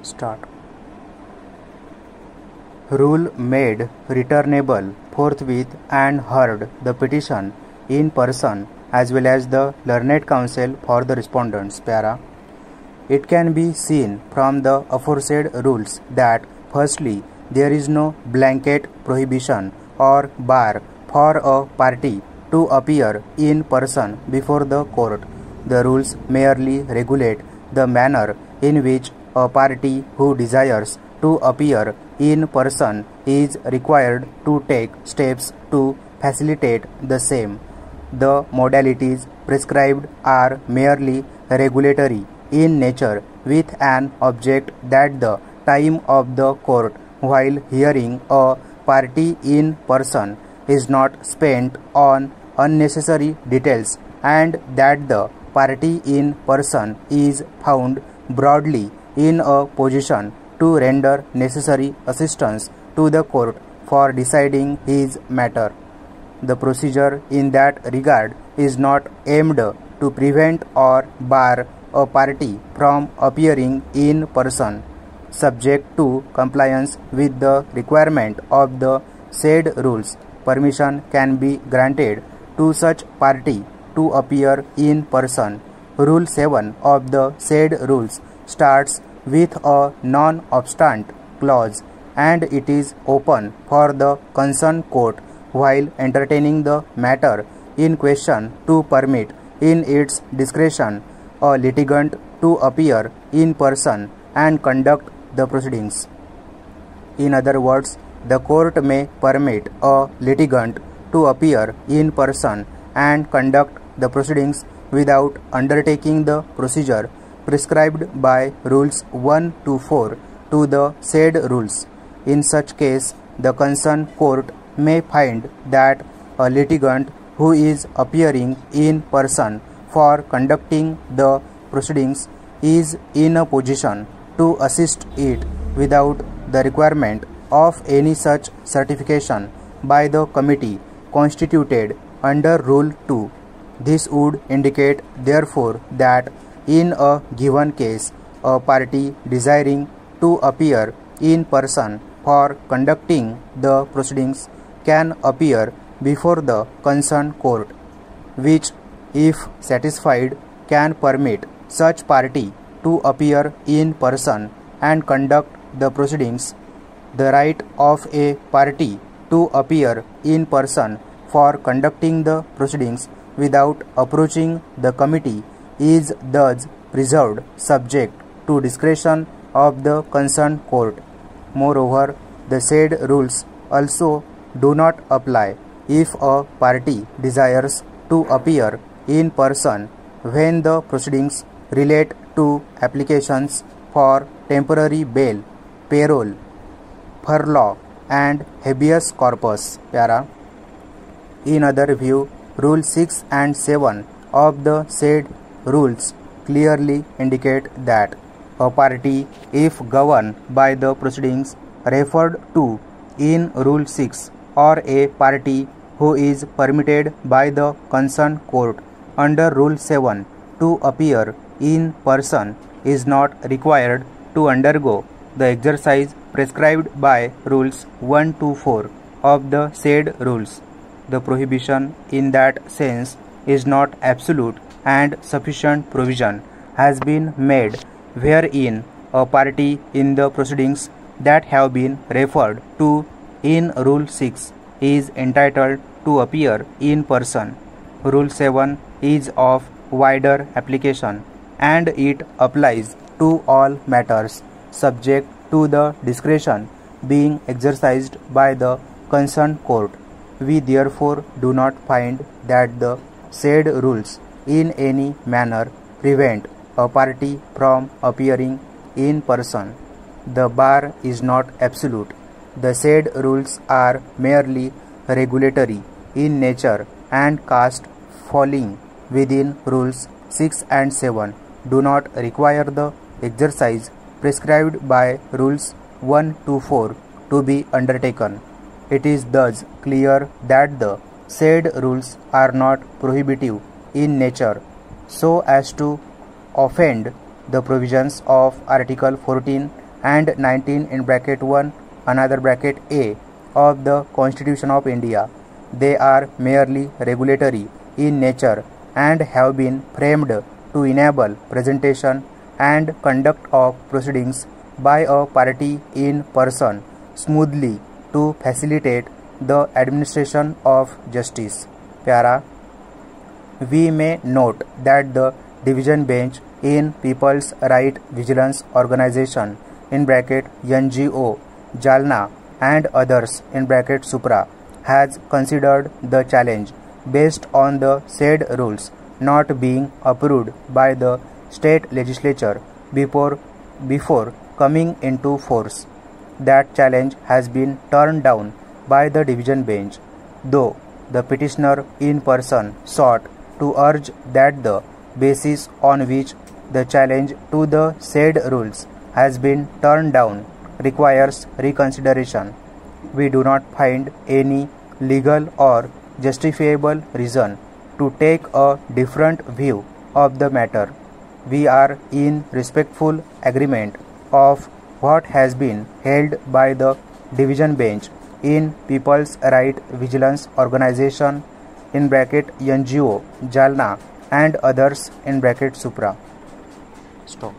Start. Rule made returnable forthwith and heard the petition in person as well as the learned counsel for the respondents. Para. It can be seen from the aforesaid rules that firstly, there is no blanket prohibition or bar for a party to appear in person before the court. The rules merely regulate the manner in which a party who desires to appear in person is required to take steps to facilitate the same. The modalities prescribed are merely regulatory in nature with an object that the time of the court while hearing a party in person is not spent on unnecessary details and that the party in person is found broadly in a position to render necessary assistance to the court for deciding his matter. The procedure in that regard is not aimed to prevent or bar a party from appearing in person. Subject to compliance with the requirement of the said rules, permission can be granted to such party to appear in person. Rule 7 of the said rules starts with a non-obstant clause and it is open for the concerned court while entertaining the matter in question to permit in its discretion a litigant to appear in person and conduct the proceedings. In other words, the court may permit a litigant to appear in person and conduct the proceedings without undertaking the procedure prescribed by rules 1 to 4 to the said rules. In such case, the concerned court may find that a litigant who is appearing in person for conducting the proceedings is in a position to assist it without the requirement of any such certification by the committee constituted under Rule 2. This would indicate, therefore, that in a given case, a party desiring to appear in person for conducting the proceedings can appear before the concerned court, which, if satisfied, can permit such party to appear in person and conduct the proceedings. The right of a party to appear in person for conducting the proceedings without approaching the committee is thus preserved subject to discretion of the concerned court. Moreover, the said rules also do not apply if a party desires to appear in person when the proceedings relate to applications for temporary bail, parole, furlough and habeas corpus. Para. In other view, Rule 6 and 7 of the said rules clearly indicate that a party, if governed by the proceedings referred to in Rule 6, or a party who is permitted by the concerned court under Rule 7 to appear in person is not required to undergo the exercise prescribed by Rules 1 to 4 of the said rules. The prohibition in that sense is not absolute and sufficient provision has been made wherein a party in the proceedings that have been referred to in Rule 6 is entitled to appear in person. Rule 7 is of wider application and it applies to all matters subject to the discretion being exercised by the concerned court. We therefore do not find that the said rules in any manner prevent a party from appearing in person. The bar is not absolute. The said rules are merely regulatory in nature and caste falling within Rules 6 and 7 do not require the exercise prescribed by Rules 1 to 4 to be undertaken. It is thus clear that the said rules are not prohibitive in nature so as to offend the provisions of Article 14 and 19 in bracket 1 another bracket A of the Constitution of India. They are merely regulatory in nature and have been framed to enable presentation and conduct of proceedings by a party in person smoothly to facilitate the administration of justice. Para. We may note that the division bench in People's Right Vigilance Organization in bracket NGO, Jalna and others in bracket Supra has considered the challenge based on the said rules not being approved by the state legislature before coming into force. That challenge has been turned down by the division bench, though the petitioner in person sought to urge that the basis on which the challenge to the said rules has been turned down requires reconsideration. We do not find any legal or justifiable reason to take a different view of the matter. We are in respectful agreement of what has been held by the division bench in People's Right Vigilance Organization in bracket NGO, Jalna and others in bracket Supra. Stop.